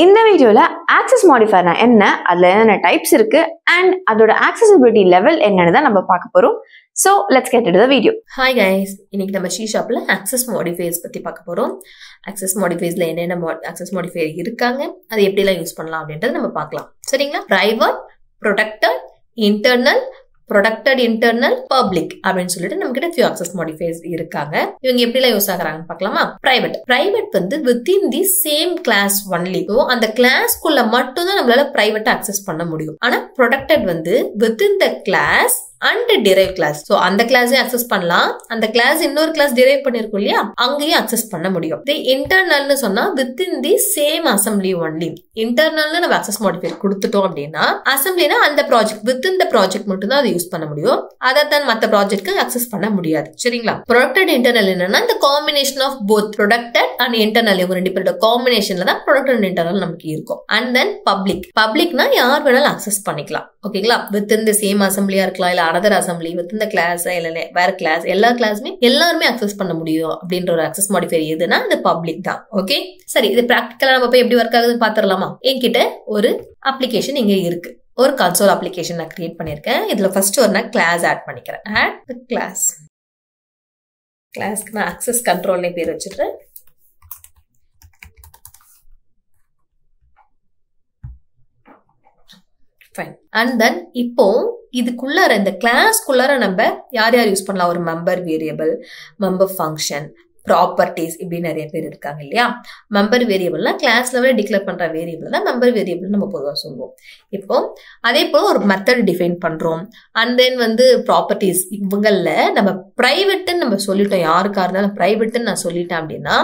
இந்த வீடியோல ஆக்சஸ் மாடிஃபயர்னா என்ன, அதுல என்னென்ன டைப்ஸ் இருக்கு அண்ட் அதோட accessibility லெவல் என்னன்னு தான் நம்ம பார்க்க போறோம். So let's get into the video. Hi guys, இன்னைக்கு நம்ம C#ல access modifiers பத்தி பார்க்க போறோம். access modifiersல என்னென்ன access modifier இருக்காங்க, அதை எப்படி எல்லாம் யூஸ் பண்ணலாம் அப்படின்றத நம்ம பார்க்கலாம். சரிங்களா? private, protected, internal, protected internal, public அப்படின்னு சொல்லிட்டு நம்ம கிட்ட few access modifiers இருக்காங்க. இவங்க எப்படி எல்லாம் யூஸ் ஆகுறாங்க பார்க்கலாமா? private வந்து within the same class only. அந்த கிளாஸ்க்குள்ள மட்டும் தான் நம்மளால private access பண்ண முடியும். ஆனா protected வந்து within the class and derive class. So அந்த கிளாஸே அக்சஸ் பண்ணலாம். அந்த கிளாஸ் இன்னொரு கிளாஸ் derive பண்ணிருக்கும் இல்லையா, அங்கேயும் அக்சஸ் பண்ண முடியும். the internalனு சொன்னா within the same assembly only. internalனு நம்ம access modifier கொடுத்துட்டோம் அப்படின்னா, assemblyனா அந்த ப்ராஜெக்ட் within the project மட்டும் தான் அதை யூஸ் பண்ண முடியும். அதர் தான் மத்த ப்ராஜெக்ட்க்கு அக்சஸ் பண்ண முடியாது. சரிங்களா? protected internal என்னன்னா இந்த combination of both protected and internal இவங்க ரெண்டு பேரோட காம்பினேஷன்ல தான் protected and internal நமக்கு இருக்கும். and then publicனா யார் வேணாலும் அக்சஸ் பண்ணிக்கலாம். ஓகேங்களா? within the same assemblyயா இருக்கலாம், இல்ல another assembly within the class, இல்ல வேற கிளாஸ், எல்லா கிளாஸுமே எல்லாருமே அக்சஸ் பண்ண முடியும் அப்படின்ற ஒரு access modifier எதுனா அது பப்ளிக் தான். ஓகே, சரி, இது பிராக்டிகலா நம்ம போய் எப்படி ஒர்க் ஆகுதுன்னு பாத்துடலாமா? என்கிட்ட ஒரு அப்ளிகேஷன் இங்க இருக்கு. ஒரு கன்சோல் அப்ளிகேஷன் நான் கிரியேட் பண்ணிருக்கேன். இதுல ஃபர்ஸ்ட் ஒரு நான் கிளாஸ் ஆட் பண்ணிக்கிறேன். ஆட் தி கிளாஸ்க்கு நான் access controlனே பேர் வச்சிடுறேன். And then இப்போ இதுக்குள்ளார இந்த கிளாஸ்க்குள்ளார நம்ம யார் யார் யூஸ் பண்ணலாம்? ஒரு member variable, member function, properties, இப்படி நிறைய பேர் இருக்காங்க இல்லையா? மெம்பர் வேரியபிள்னா கிளாஸ் லெவலில் டிக்ளேர் பண்ற வேரியபிள் தான் மெம்பர் வேரியபிள் நம்ம பொதுவாக சொல்லுவோம். இப்போ அதே போல ஒரு மெத்தட் டிஃபைன் பண்றோம். அண்ட் தென் வந்து ப்ராப்பர்ட்டிஸ், இவங்கள நம்ம பிரைவேட்னு நம்ம சொல்லிட்டோம். யாருக்கா இருந்தாலும் பிரைவேட்னு நான் சொல்லிட்டேன் அப்படின்னா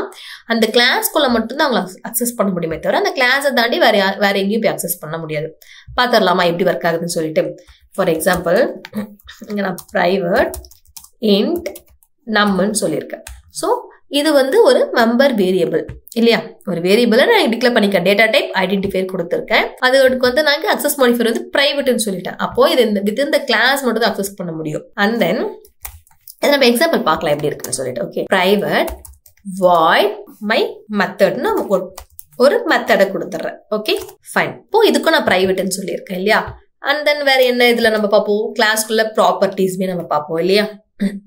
அந்த கிளாஸ்க்குள்ள மட்டும்தான் அவங்களை அக்சஸ் பண்ண முடியுமே தவிர அந்த கிளாஸை தாண்டி வேற எங்கேயும் போய் அக்சஸ் பண்ண முடியாது. பாத்திரலாமா எப்படி ஒர்க் ஆகுதுன்னு சொல்லிட்டு? ஃபார் எக்ஸாம்பிள் இங்க நான் பிரைவேட் இன்ட் நம்னு சொல்லியிருக்கேன். ஸோ இது வந்து ஒரு மெம்பர் வேரியபிள் இல்லையா? ஒரு வேரியபிளை நான் டிக்ளேர் பண்ணிக்கிறேன். டேட்டா டைப் ஐடென்டிஃபையர் கொடுத்துருக்கேன். அதுக்கு வந்து நாங்க அக்சஸ் மாடிஃபையர் வந்து பிரைவேட்னு சொல்லிட்டேன். அப்போ இது வித் இந்த கிளாஸ் மட்டும் தான் அக்சஸ் பண்ண முடியும். அண்ட் தென் நம்ம எக்ஸாம்பிள் பார்க்கலாம் எப்படி இருக்குன்னு சொல்லிட்டு. ஓகே, பிரைவேட் வாய்ட் மை மெத்தட்னு ஒரு மெத்தடை கொடுத்துட்றேன். Okay, fine. இப்போ இதுக்கும் நான் பிரைவேட்னு சொல்லியிருக்கேன் இல்லையா? அண்ட் தென் வேற என்ன இதுல நம்ம பார்ப்போம்? கிளாஸ்க்குள்ள ப்ராப்பர்ட்டிஸ்மே நம்ம பார்ப்போம் இல்லையா?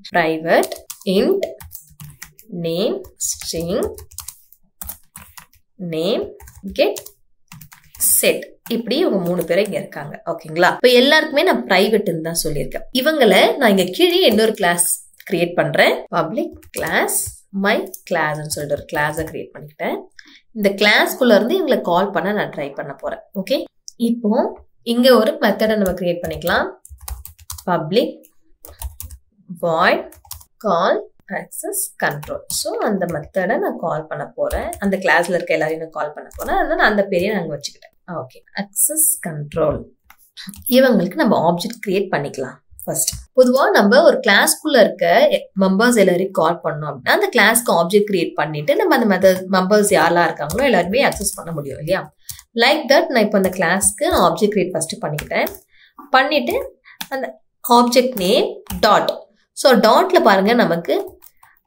Private int name string name get set, இப்படி இவங்க 3 பேரும் இங்க இருக்காங்க. ஓகேங்களா? இப்ப எல்லாருக்குமே நான் பிரைவேட்னு தான் சொல்லியிருக்கேன். இவங்களை நான் இங்க கீழே இன்னொரு கிளாஸ் கிரியேட் பண்றேன். பப்ளிக் கிளாஸ் மை கிளாஸ்ன்னு சொல்லிட்டு ஒரு கிளாஸை கிரியேட் பண்ணிக்கிட்டேன். இந்த கிளாஸ்க்குள்ள இருந்து இவங்களை கால் பண்ண நான் ட்ரை பண்ண போறேன். ஓகே, இப்போ இங்க ஒரு மெத்தடை நம்ம கிரியேட் பண்ணிக்கலாம். பப்ளிக் வாய்ட் கால் access control. ஸோ அந்த மெத்தடை நான் கால் பண்ண போறேன். அந்த கிளாஸ்ல இருக்க எல்லாரையும் நான் கால் பண்ண போறேன். அதனால நான் அந்த பேரையை நாங்க வச்சுக்கிட்டேன். Okay, access control. இவங்களுக்கு நம்ம ஆப்ஜெக்ட் கிரியேட் பண்ணிக்கலாம். ஃபர்ஸ்ட் பொதுவா நம்ம ஒரு கிளாஸ்க்குள்ள இருக்க மெம்பர்ஸ் எல்லாரையும் கால் பண்ணோம் அப்படின்னா அந்த கிளாஸ்க்கு ஆப்ஜெக்ட் கிரியேட் பண்ணிட்டு நம்ம அந்த மெம்பர்ஸ் யாரெல்லாம் இருக்காங்களோ எல்லாருமே அக்சஸ் பண்ண முடியும் இல்லையா? லைக் தட் நான் இப்போ அந்த கிளாஸ்க்கு ஆப்ஜெக்ட் கிரியேட் ஃபர்ஸ்ட் பண்ணிட்டு அந்த ஆப்ஜெக்ட் நேம் டாட். ஸோ டாட்ல பாருங்க, நமக்கு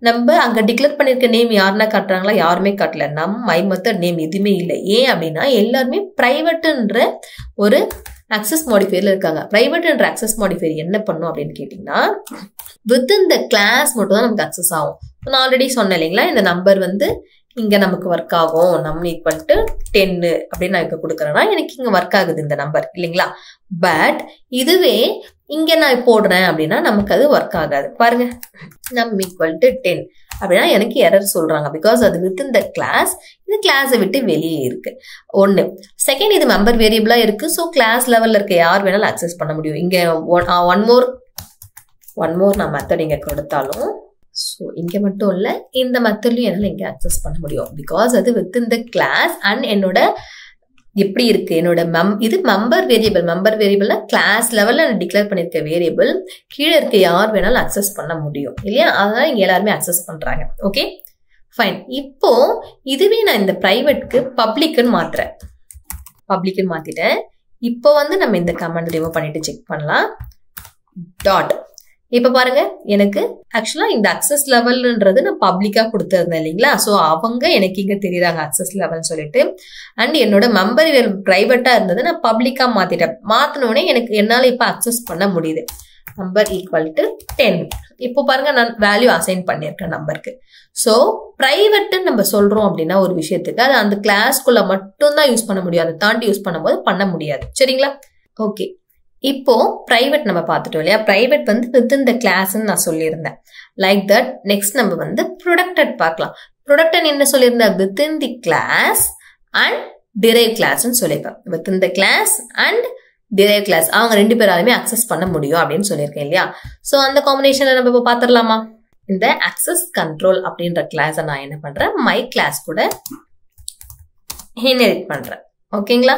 நம்ம அங்க டிக்ளேர் பண்ணிருக்க நேம் யாருன்னா காட்டுறாங்களா? யாருமே காட்டல. மை மெத்தட் நேம் எதுவுமே இல்லை. ஏன் அப்படின்னா எல்லாருமே பிரைவேட்ன்ற ஒரு அக்சஸ் மாடிஃபையர்ல இருக்காங்க. பிரைவேட்ன்ற அக்சஸ் மாடிஃபையர் என்ன பண்ணும் அப்படின்னு கேட்டீங்கன்னா வித்தின் த கிளாஸ் மட்டும் தான் நமக்கு அக்சஸ் ஆகும். நான் ஆல்ரெடி சொன்னேன் இல்லைங்களா, இந்த நம்பர் வந்து இங்க நமக்கு ஒர்க் ஆகும். நம் ஈக்குவல் டு 10 அப்படின்னு நான் இங்க கொடுக்குறேன்னா எனக்கு இங்க ஒர்க் ஆகுது இந்த நம்பர் இல்லைங்களா? பட் இதுவே இங்க நான் போடுறேன் அப்படின்னா நமக்கு அது ஒர்க் ஆகாது. பாருங்க, நம் ஈக்குவல் டு 10 அப்படின்னா எனக்கு எரர் சொல்றாங்க. பிகாஸ் அது வித்தின் த கிளாஸ், இது கிளாஸை விட்டு வெளியே இருக்கு. ஒன்னு. செகண்ட், இது மெம்பர் வேரியபிளா இருக்கு. ஸோ கிளாஸ் லெவல்ல இருக்க யார் வேணாலும் அக்சஸ் பண்ண முடியும். இங்க ஒன் மோர் நான் மெத்தட் இங்க கொடுத்தாலும் ஸோ இங்க மட்டும் இல்ல, இந்த மெத்தட்லயும் என்னால இங்க அக்சஸ் பண்ண முடியும். பிகாஸ் அது வித்தின் த கிளாஸ் அண்ட் என்னோட எப்படி இருக்கு, என்னோட இது மெம்பர் வேரியபிள்னா கிளாஸ் லெவல்ல நான் டிக்ளேர் பண்ணிருக்க வேரியபிள் கீழே இருக்க யார் வேணாலும் அக்சஸ் பண்ண முடியும் இல்லையா? அதனால இங்க எல்லாருமே அக்சஸ் பண்றாங்க. Okay, fine. இப்போ இதுவே நான் இந்த பிரைவேட்க்கு பப்ளிக்னு மாத்திட்டேன். இப்போ வந்து நம்ம இந்த கமாண்ட் ரிமூவ் பண்ணிட்டு செக் பண்ணலாம். டாட் இப்ப பாருங்க, எனக்கு ஆக்சுவலா இந்த அக்சஸ் லெவல்ன்றது நான் பப்ளிக்கா கொடுத்திருந்தேன் இல்லைங்களா? சோ அவங்க எனக்கு இங்க தெரியுறாங்க அக்சஸ் லெவல் சொல்லிட்டு. அண்ட் என்னோட மெம்பர் பிரைவேட்டா இருந்தது நான் பப்ளிக்கா மாத்திட்டேன். மாத்தினோடனே எனக்கு என்னால இப்ப அக்சஸ் பண்ண முடியுது. Number equal to 10. இப்போ பாருங்க, நான் வேல்யூ அசைன் பண்ணியிருக்கேன் நம்பருக்கு. ஸோ பிரைவேட்னு நம்ம சொல்றோம் அப்படின்னா ஒரு விஷயத்துக்கு அது அந்த கிளாஸ்க்குள்ள மட்டும்தான் யூஸ் பண்ண முடியும். அதை தாண்டி யூஸ் பண்ணும்போது பண்ண முடியாது. சரிங்களா? ஓகே, இப்போ பிரைவேட் நம்ம பார்த்துட்டோம் இல்லையா? பிரைவேட் வந்து வித்தின் த கிளாஸ்ன்னு நான் சொல்லியிருந்தேன். Like that. நெக்ஸ்ட் நம்ம வந்து ப்ரொடக்டட் பார்க்கலாம். ப்ரொடக்டட் என்ன சொல்லியிருந்தேன்? Within the class and derived கிளாஸ்ன்னு சொல்லியிருப்பேன். Within the class and derived class அவங்க 2 பேராலுமே அக்சஸ் பண்ண முடியும் அப்படின்னு சொல்லியிருக்கேன் இல்லையா? ஸோ அந்த காம்பினேஷன்ல நம்ம இப்போ பார்த்துடலாமா? இந்த அக்சஸ் கண்ட்ரோல் அப்படின்ற கிளாஸை நான் என்ன பண்றேன்? மை கிளாஸ் கூட இன்ஹெரிட் பண்றேன். ஓகேங்களா?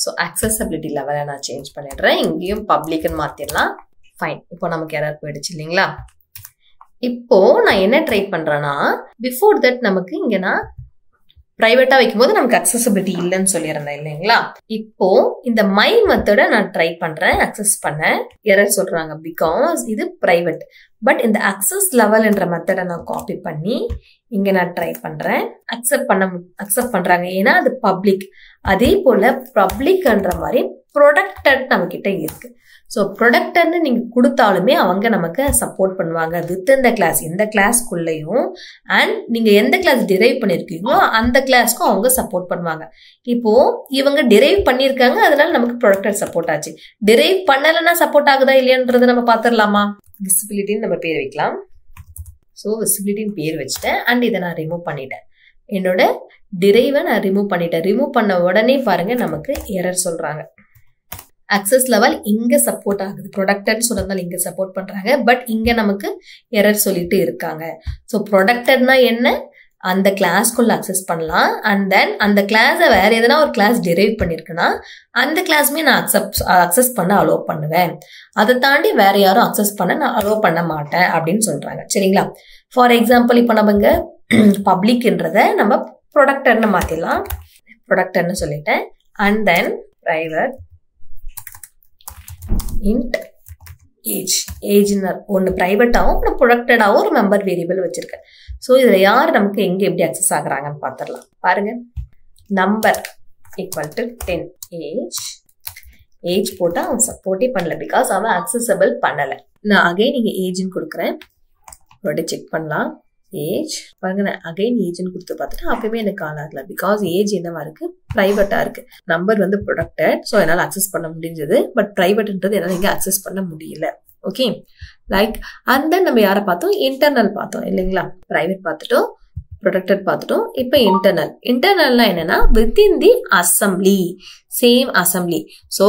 ஸோ அக்சஸபிலிட்டி லெவலை நான் சேஞ்ச் பண்ணிடுறேன். இங்கேயும் பப்ளிக்னு மாத்திடலாம். ஃபைன். இப்போ நமக்கு எரர் போயிடுச்சு இல்லைங்களா? இப்போ நான் என்ன ட்ரை பண்றேன்னா, பிஃபோர் தட் நமக்கு இங்க நான் பிரைவேட்டா வைக்கும்போது நமக்கு அக்சஸபிலிட்டி இல்லைன்னு சொல்லியிருந்தேன் இல்லைங்களா? இப்போ இந்த மை மெத்தடை நான் ட்ரை பண்றேன் அக்சஸ் பண்ண. எரர் சொல்றாங்க பிகாஸ் இது பிரைவேட். பட் இந்த அக்சஸ் லெவல் என்ற மெத்தடை நான் காப்பி பண்ணி இங்க நான் ட்ரை பண்றேன். அக்செப்ட் பண்றாங்க, ஏன்னா அது பப்ளிக். அதே போல பப்ளிக்ன்ற மாதிரி ப்ரொடக்டட் நம்ம கிட்ட இருக்கு. ஸோ ப்ரொடக்டர்னு நீங்க கொடுத்தாலுமே அவங்க நமக்கு சப்போர்ட் பண்ணுவாங்க வித் இந்த கிளாஸ், இந்த கிளாஸ்க்குள்ளேயும். அண்ட் நீங்க எந்த கிளாஸ் டிரைவ் பண்ணிருக்கீங்களோ அந்த கிளாஸ்க்கும் அவங்க சப்போர்ட் பண்ணுவாங்க. இப்போ இவங்க டிரைவ் பண்ணிருக்காங்க, அதனால நமக்கு ப்ரொடக்டர் சப்போர்ட் ஆச்சு. டிரைவ் பண்ணலன்னா சப்போர்ட் ஆகுதா இல்லையான்றதை நம்ம பார்த்துடலாமா? விசிபிலிட்டின்னு நம்ம பேர் வைக்கலாம். ஸோ விசிபிலிட்டின்னு பேர் வச்சுட்டேன். அண்ட் இதை நான் ரிமூவ் பண்ணிட்டேன். என்னோட டிரைவை நான் ரிமூவ் பண்ணிட்டேன். ரிமூவ் பண்ண உடனே பாருங்க நமக்கு எரர் சொல்றாங்க. அக்சஸ் லெவல் இங்க சப்போர்ட் ஆகுது, ப்ரொடக்டட் சொன்னதால இங்க சப்போர்ட் பண்றாங்க. பட் இங்க நமக்கு எரர் சொல்லிட்டு இருக்காங்க. ஸோ ப்ரொடக்டட்னா என்ன? அந்த கிளாஸ்க்குள்ள அக்சஸ் பண்ணலாம். அண்ட் தென் அந்த கிளாஸை வேற எதனா ஒரு கிளாஸ் டிரைவ் பண்ணிருக்குன்னா அந்த கிளாஸுமே நான் அக்சஸ் பண்ண அலோவ் பண்ணுவேன். அதை தாண்டி வேற யாரும் அக்சஸ் பண்ண நான் அலோவ் பண்ண மாட்டேன் அப்படின்னு சொல்றாங்க. சரிங்களா? ஃபார் எக்ஸாம்பிள் இப்போ நம்ம இங்க பப்ளிக்ன்றத நம்ம ப்ரொடக்டர்னு மாத்திடலாம். ப்ரொடக்டர்னு சொல்லிட்டேன். And then private int age. ஏஜ்னு ஒன்று ப்ரைவேட்டாகவும் ஒன்று ப்ரொடக்டடாகவும் ஒரு மெம்பர் வேரியபிள் வச்சிருக்கேன். ஸோ இதில் யார் நமக்கு எங்கே எப்படி அக்சஸ் ஆகுறாங்கன்னு பார்த்துடலாம். பாருங்க, நம்பர் ஈக்குவல் டு 10 ஏஜ் போட்டால் அவன் சப்போர்ட்டே பண்ணல பிகாஸ் அவன் அக்சஸபிள் பண்ணலை. நான் அகைன் இங்கே ஏஜ்னு கொடுக்குறேன். செக் பண்ணலாம். ஏஜ் பாருங்க, நான் அகைன் ஏஜ்னு கொடுத்து பார்த்துட்டு அப்பயுமே எனக்கு கால் ஆகல பிகாஸ் ஏஜ் என்னவா இருக்கு? பிரைவேட்டா இருக்கு. நம்பர் வந்து ப்ரொடக்டட், ஸோ என்னால் அக்சஸ் பண்ண முடிஞ்சது. பட் பிரைவேட்ன்றது என்னால் இங்கே அக்சஸ் பண்ண முடியல. ஓகே, லைக் அண்ட் தென் நம்ம யாரை பார்த்தோம்? இன்டர்னல் பார்த்தோம் இல்லைங்களா? பிரைவேட் பார்த்துட்டோம், ப்ரொடக்டட் பார்த்துட்டோம். இப்போ இன்டர்னல்னா என்னன்னா within the assembly, same assembly. So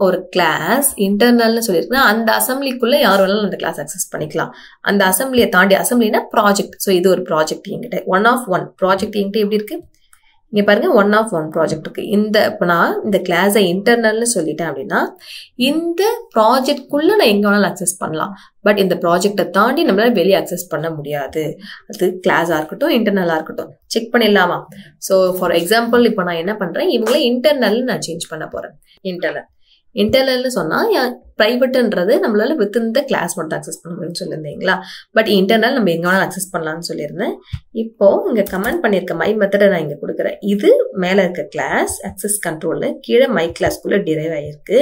ஒரு கிளாஸ் இன்டர்னல்னு சொல்லியிருக்குன்னா அந்த அசம்பிளிக்குள்ள யார் வேணாலும் அந்த கிளாஸ் அக்சஸ் பண்ணிக்கலாம். அந்த அசம்பிளியை தாண்டி, அசம்பிளினா ப்ராஜெக்ட். ஸோ இது ஒரு ப்ராஜெக்ட் என்கிட்ட 1 ப்ராஜெக்ட் என்கிட்ட எப்படி இருக்கு? இங்க பாருங்க 1 ப்ராஜெக்ட் இருக்கு. இப்போ நான் இந்த கிளாஸை இன்டர்னல்னு சொல்லிட்டேன் அப்படின்னா இந்த ப்ராஜெக்ட்குள்ள நான் எங்க வேணாலும் அக்சஸ் பண்ணலாம். பட் இந்த ப்ராஜெக்டை தாண்டி நம்மளால வெளியே அக்சஸ் பண்ண முடியாது. அது கிளாஸா இருக்கட்டும் இன்டர்னலா இருக்கட்டும். செக் பண்ணிடலாமா? ஸோ ஃபார் எக்ஸாம்பிள் இப்போ நான் என்ன பண்றேன், இவங்கள இன்டர்னல்னு நான் சேஞ்ச் பண்ண போறேன். இன்டர்னல்னு சொன்னா பிரைவேட்ன்றது நம்மளால வித் இந்த கிளாஸ் மட்டும் அக்சஸ் பண்ண முடியும்னு சொல்லியிருந்தீங்களா? பட் இன்டர்னல் நம்ம எங்க வேணாலும் அக்சஸ் பண்ணலாம்னு சொல்லியிருந்தேன். இப்போ இங்க கமெண்ட் பண்ணிருக்க மை மெத்தடை நான் இங்க கொடுக்குறேன். இது மேல இருக்க கிளாஸ் அக்சஸ் கண்ட்ரோல்னு, கீழே மை கிளாஸ்க்குள்ள டிரைவ் ஆயிருக்கு.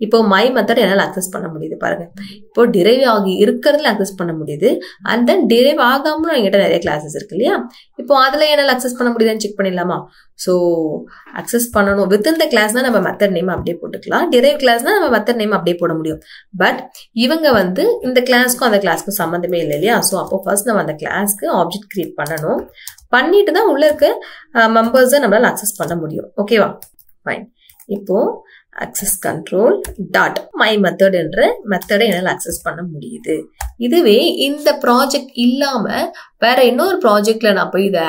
இப்போ மை மெத்தட் என்னால் அக்சஸ் பண்ண முடியுது பாருங்க. இப்போ டிரைவ் ஆகி இருக்கிறதுல அக்சஸ் பண்ண முடியுது. அண்ட் தென் டிரைவ் ஆகாமலும் என்கிட்ட நிறைய கிளாஸஸ் இருக்கு இல்லையா? இப்போ அதுல என்னால் அக்சஸ் பண்ண முடியுதுன்னு செக் பண்ணிடலாமா? ஸோ அக்சஸ் பண்ணணும் வித் இந்த கிளாஸ்னா நம்ம மெத்தட் நேம் அப்படியே போட்டுக்கலாம். டிரைவ் கிளாஸ்னா நம்ம மெத்தட் நேம் அப்படியே போட முடியும். பட் இவங்க வந்து இந்த கிளாஸ்க்கும் அந்த கிளாஸ்க்கும் சம்மந்தமே இல்லை இல்லையா? ஸோ அப்போ ஃபர்ஸ்ட் நம்ம அந்த கிளாஸ்க்கு ஆப்ஜெக்ட் கிரியேட் பண்ணணும். பண்ணிட்டு தான் உள்ள இருக்க மெம்பர்ஸை நம்மளால அக்சஸ் பண்ண முடியும். ஓகேவா? ஃபைன். இப்போ access control dot my method என்ற மெத்தடை என்னால் அக்சஸ் பண்ண முடியுது. இதுவே இந்த ப்ராஜெக்ட் இல்லாம வேற இன்னொரு ப்ராஜெக்ட்ல நான் போய் இதை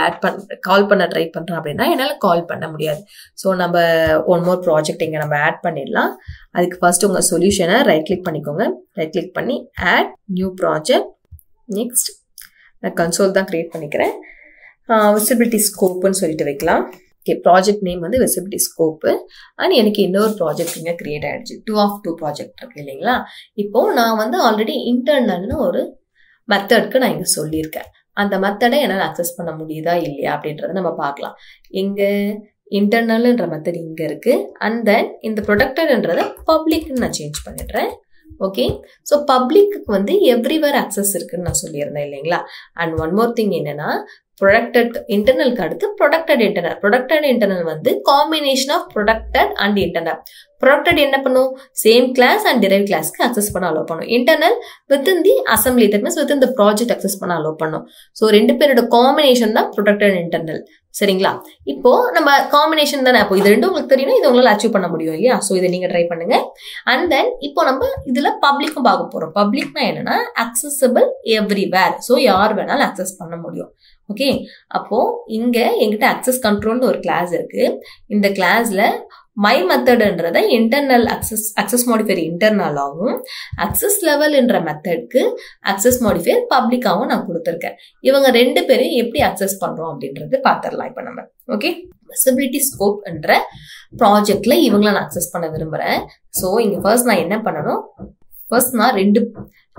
கால் பண்ண ட்ரை பண்றேன் அப்படின்னா என்னால் கால் பண்ண முடியாது. ஸோ நம்ம ஒன் மோர் ப்ராஜெக்ட் இங்கே நம்ம ஆட் பண்ணிடலாம். அதுக்கு ஃபர்ஸ்ட் உங்க சொல்யூஷனை ரைட் கிளிக் பண்ணிக்கோங்க. ரைட் கிளிக் பண்ணி ஆட் நியூ ப்ராஜெக்ட். நெக்ஸ்ட் நான் கன்சோல் தான் கிரியேட் பண்ணிக்கிறேன். விசிபிலிட்டி ஸ்கோப்னு சொல்லிட்டு வைக்கலாம். ஓகே, ப்ராஜெக்ட் நேம் வந்து விசிபிலிட்டி ஸ்கோப்பு. அண்ட் எனக்கு இன்னொரு ப்ராஜெக்ட் இங்கே கிரியேட் ஆயிடுச்சு. 2 of 2 ப்ராஜெக்ட் இருக்கு இல்லைங்களா. இப்போ நான் வந்து ஆல்ரெடி இன்டர்னல்னு ஒரு மெத்தட்க்கு நான் இங்கே சொல்லியிருக்கேன். அந்த மெத்தடை என்னால் அக்சஸ் பண்ண முடியுதா இல்லையா அப்படின்றத நம்ம பார்க்கலாம். இங்கே இன்டர்னல்ன்ற மெத்தட் இங்கே இருக்கு. அண்ட் தென் இந்த ப்ரொடக்டட்ன்றதை பப்ளிக்னு நான் சேஞ்ச் பண்ணிடுறேன். ஓகே, ஸோ பப்ளிக்கு வந்து எவ்ரிவேர் அக்சஸ் இருக்குன்னு நான் சொல்லியிருந்தேன் இல்லைங்களா. அண்ட் ஒன் மோர் திங் என்னன்னா, ப்ரொடக்டட் இன்டர்னலுக்கு அடுத்து ப்ரொடக்டட் இன்டர்னல். ப்ரொடக்டட் இன்டர்னல் வந்து combination of protected and internal. Protected என்ன பண்ணும், சேம் கிளாஸ் அண்ட் டிரைவ் கிளாஸ்க்கு அக்சஸ் பண்ண அலோவ் பண்ணும். Internal within the assembly, that means within the project access பண்ண அலோவ் பண்ணும். ஸோ ரெண்டு பேரோட காம்பினேஷன் தான் ப்ரொடக்டட் இன்டர்னல். சரிங்களா. இப்போ நம்ம காம்பினேஷன் தானே, அப்போ இது ரெண்டும் உங்களுக்கு தெரியும், இது உங்களால் அச்சீவ் பண்ண முடியும் இல்லையா. ஸோ இதை நீங்க ட்ரை பண்ணுங்க. அண்ட் தென் இப்போ நம்ம இதுல பப்ளிக்கும் பார்க்க போறோம். பப்ளிக்னா என்னன்னா அக்சஸபிள் எவ்ரிவேர். ஸோ யார் வேணாலும் அக்சஸ் பண்ண முடியும். ஓகே, அப்போ இங்க எங்கிட்ட அக்சஸ் கண்ட்ரோல்னு ஒரு கிளாஸ் இருக்கு. இந்த கிளாஸ்ல மை மெத்தட்ன்றத இன்டர்னல் அக்சஸ் மாடிஃபையர் இன்டர்னலாகவும், அக்சஸ் லெவல்ன்ற மெத்தட்க்கு அக்சஸ் மாடிஃபையர் பப்ளிக்காகவும் நான் கொடுத்துருக்கேன். இவங்க ரெண்டு பேரும் எப்படி அக்சஸ் பண்றோம் அப்படின்றது பார்த்துடலாம் இப்போ நம்ம. ஓகே, விசிபிலிட்டி ஸ்கோப் என்ற ப்ராஜெக்ட்ல இவங்களை நான் அக்சஸ் பண்ண விரும்புறேன். ஸோ இங்க ஃபர்ஸ்ட் நான் என்ன பண்ணணும், ஃபர்ஸ்ட் நான்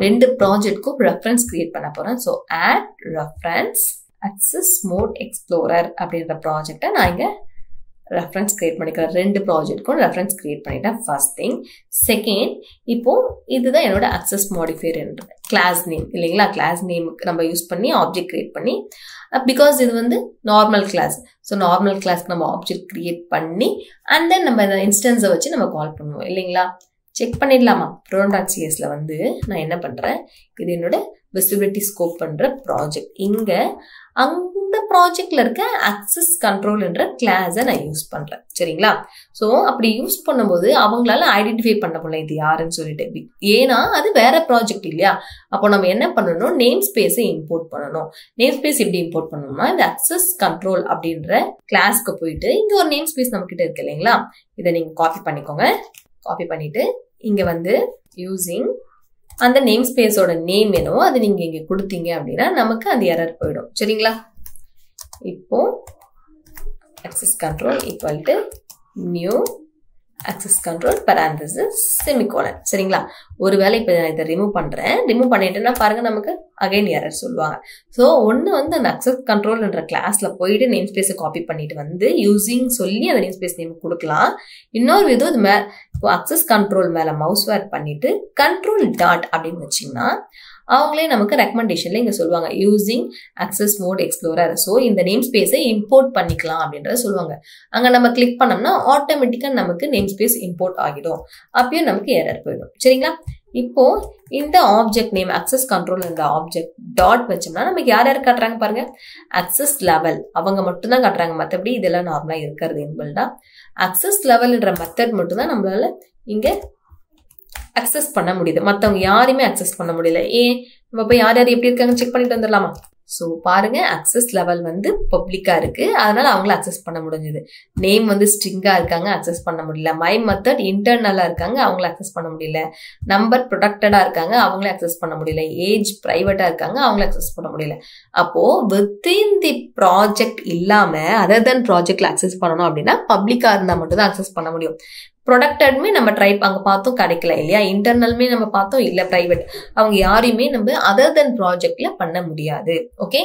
ரெண்டு ப்ராஜெக்ட்க்கும் ரெஃபரன்ஸ் கிரியேட் பண்ண போறேன். So add reference access mode explorer அப்படின்ற ப்ராஜெக்டை நான் இங்க ரெஃபரன்ஸ் கிரியேட் பண்ணிக்கிறேன். ரெண்டு ப்ராஜெக்ட்க்கும் ரெஃபரன்ஸ் கிரியேட் பண்ணிட்டேன். First thing. செகண்ட், இப்போ இதுதான் என்னோட அக்சஸ் மாடிஃபையர் என்ற கிளாஸ் நேம் இல்லைங்களா. கிளாஸ் நேமுக்கு நம்ம யூஸ் பண்ணி ஆப்ஜெக்ட் கிரியேட் பண்ணி, பிகாஸ் இது வந்து நார்மல் கிளாஸ். ஸோ நார்மல் கிளாஸ்க்கு நம்ம ஆப்ஜெக்ட் கிரியேட் பண்ணி அண்ட் தென் நம்ம இந்த இன்ஸ்டன்ஸை வச்சு நம்ம கால் பண்ணுவோம் இல்லைங்களா. செக் பண்ணிடலாமா. program.csல வந்து நான் என்ன பண்றேன், இது என்னோட விசிபிலிட்டி ஸ்கோப் பண்ற ப்ராஜெக்ட். இங்க அந்த ப்ராஜெக்ட்ல இருக்க அக்சஸ் கண்ட்ரோல் என்ற கிளாஸை நான் யூஸ் பண்றேன். சரிங்களா. ஸோ அப்படி யூஸ் பண்ணும்போது அவங்களால ஐடென்டிஃபை பண்ண முடியல இது யாருன்னு சொல்லிட்டு. ஏன்னா அது வேற ப்ராஜெக்ட் இல்லையா. அப்போ நம்ம என்ன பண்ணணும், நேம் ஸ்பேஸை இம்போர்ட் பண்ணணும். நேம் ஸ்பேஸ் எப்படி இம்போர்ட் பண்ணணும்னா, இந்த அக்சஸ் கண்ட்ரோல் அப்படின்ற கிளாஸ்க்கு போயிட்டு இங்க ஒரு நேம் ஸ்பேஸ் நம்ம கிட்ட இருக்கு இல்லைங்களா. இதை நீங்க காப்பி பண்ணிக்கோங்க. காப்பி பண்ணிட்டு இங்க வந்து யூசிங் அந்த நேம் ஸ்பேஸோட நேம் என்னவோ அது நீங்க இங்க கொடுத்தீங்க அப்படின்னா நமக்கு அந்த எரர் போயிடும். சரிங்களா. இப்போ access control equal to new access control parenthesis semicolon. சரிங்களா. ஒருவேளை இப்போ நான் இதை ரிமூவ் பண்றேன். ரிமூவ் பண்ணிட்டேன்னா பாருங்க நமக்கு அகைன் எரர் சொல்லுவாங்க. ஸோ ஒன்று வந்து அந்த அக்சஸ் கண்ட்ரோல்ன்ற கிளாஸ்ல போயிட்டு நேம் ஸ்பேஸை காப்பி பண்ணிட்டு வந்து யூசிங் சொல்லி அந்த நேம் ஸ்பேஸ் நேம் கொடுக்கலாம். இன்னொரு விதம் இது இப்போ அக்சஸ் கண்ட்ரோல் மேல மவுஸ் வேர் பண்ணிட்டு கண்ட்ரோல் டாட் அப்படின்னு வச்சிங்கன்னா அவங்களே நமக்கு ரெக்கமெண்டேஷன்ல இங்க சொல்லுவாங்க using access mode explorer. So இந்த நேம் ஸ்பேஸை இம்போர்ட் பண்ணிக்கலாம் அப்படின்றத சொல்லுவாங்க. அங்க நம்ம கிளிக் பண்ணோம்னா ஆட்டோமேட்டிக்கா நமக்கு நேம் ஸ்பேஸ் இம்போர்ட் ஆகிடும். அப்பயும் நமக்கு எரர் போயிடும். சரிங்களா. இப்போ இந்த ஆப்ஜெக்ட் நேம் அக்சஸ் கண்ட்ரோல் இந்த ஆப்ஜெக்ட் டாட் வச்சோம்னா நமக்கு யார் யார் காட்டுறாங்க பாருங்க, அக்சஸ் லெவல் அவங்க மட்டும் தான் காட்டுறாங்க. மற்றபடி இதெல்லாம் நார்மலா இருக்கிறது என்பல்டா. அக்சஸ் லெவல்ன்ற மெத்தட் மட்டும் தான் நம்மளால இங்க அக்சஸ் பண்ண முடியுது. மற்றவங்க யாரையுமே அக்சஸ் பண்ண முடியல. ஏன் நம்ம போய் யார் யார் எப்படி இருக்காங்க செக் பண்ணிட்டு வந்துடலாமா. ஸோ பாருங்க அக்சஸ் லெவல் வந்து பப்ளிக்கா இருக்கு, அதனால அவங்கள அக்சஸ் பண்ண முடிஞ்சது. நேம் வந்து ஸ்ட்ரிங்கா இருக்காங்க, அக்சஸ் பண்ண முடியல. மை மெத்தட் இன்டர்னலா இருக்காங்க, அவங்கள அக்சஸ் பண்ண முடியல. நம்பர் ப்ரொடக்டடா இருக்காங்க, அவங்கள அக்சஸ் பண்ண முடியல. ஏஜ் பிரைவேட்டா இருக்காங்க, அவங்கள அக்சஸ் பண்ண முடியல. அப்போ வித்தின் தி ப்ராஜெக்ட் இல்லாம அதர் தென் ப்ராஜெக்ட்ல அக்சஸ் பண்ணணும் அப்படின்னா பப்ளிக்கா இருந்தா மட்டும் தான் அக்சஸ் பண்ண முடியும். ப்ரொடக்டடுமே நம்ம ட்ரை அங்கே பார்த்தோம் கிடைக்கல இல்லையா. இன்டர்னலுமே நம்ம பார்த்தோம் இல்லை பிரைவேட். அவங்க யாரையுமே நம்ம அதர் தென் ப்ராஜெக்ட்ல பண்ண முடியாது. ஓகே.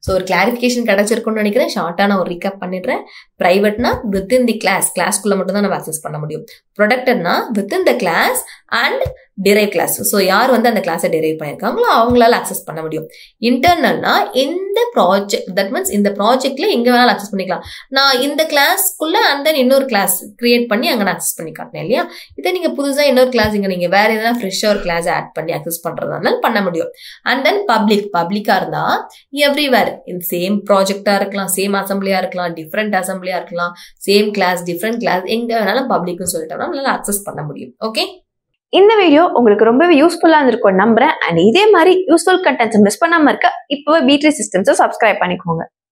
ஸோ ஒரு கிளாரிஃபிகேஷன் கிடைச்சிருக்கும்னு நினைக்கிறேன். ஷார்ட்டா நான் ஒரு ரீகேப் பண்ணிடுறேன். பிரைவேட்னா வித்தின் தி கிளாஸ்க்குள்ள மட்டும் தான் நம்ம அக்சஸ் பண்ண முடியும். ப்ரொடக்டட்னா within the class and derived class. So யார் வந்து அந்த கிளாஸை டிரைவ் பண்ணியிருக்காங்களோ அவங்களால அக்சஸ் பண்ண முடியும். இன்டர்னல்னா இந்த ப்ராஜெக்ட் தட் மீன்ஸ் இந்த ப்ராஜெக்ட்ல எங்க வேணாலும் அக்சஸ் பண்ணிக்கலாம். நான் இந்த கிளாஸ்க்குள்ள அண்ட் தென் இன்னொரு கிளாஸ் கிரியேட் பண்ணி அங்கே நான் அக்சஸ் பண்ணி காட்டினேன் இல்லையா. இதை நீங்க புதுசா இன்னொரு கிளாஸ் இங்க நீங்க வேற எதனா ஃப்ரெஷ்ஷா ஒரு கிளாஸ் ஆட் பண்ணி அக்சஸ் பண்றதுனால பண்ண முடியும். அண்ட் தென் பப்ளிக்கா இருந்தா எவ்ரிவேர் இந்த சேம் ப்ராஜெக்டா இருக்கலாம், சேம் அசம்பிளியா இருக்கலாம், டிஃப்ரெண்ட் அசம்பிளியா இருக்கலாம், சேம் கிளாஸ் டிஃப்ரெண்ட் கிளாஸ் எங்க வேணாலும் பப்ளிக்னு சொல்லிட்டோம்னா நம்மளால அக்சஸ் பண்ண முடியும். ஓகே. இந்த வீடியோ உங்களுக்கு ரொம்பவே யூஸ்ஃபுல்லா இருந்திருக்கும் நம்புறேன். அண்ட் இதே மாதிரி யூஸ்ஃபுல் கண்டென்ட்ஸ் மிஸ் பண்ணாம இருக்க இப்பவே B3 சிஸ்டம்ஸை சப்ஸ்கிரைப் பண்ணிக்கோங்க.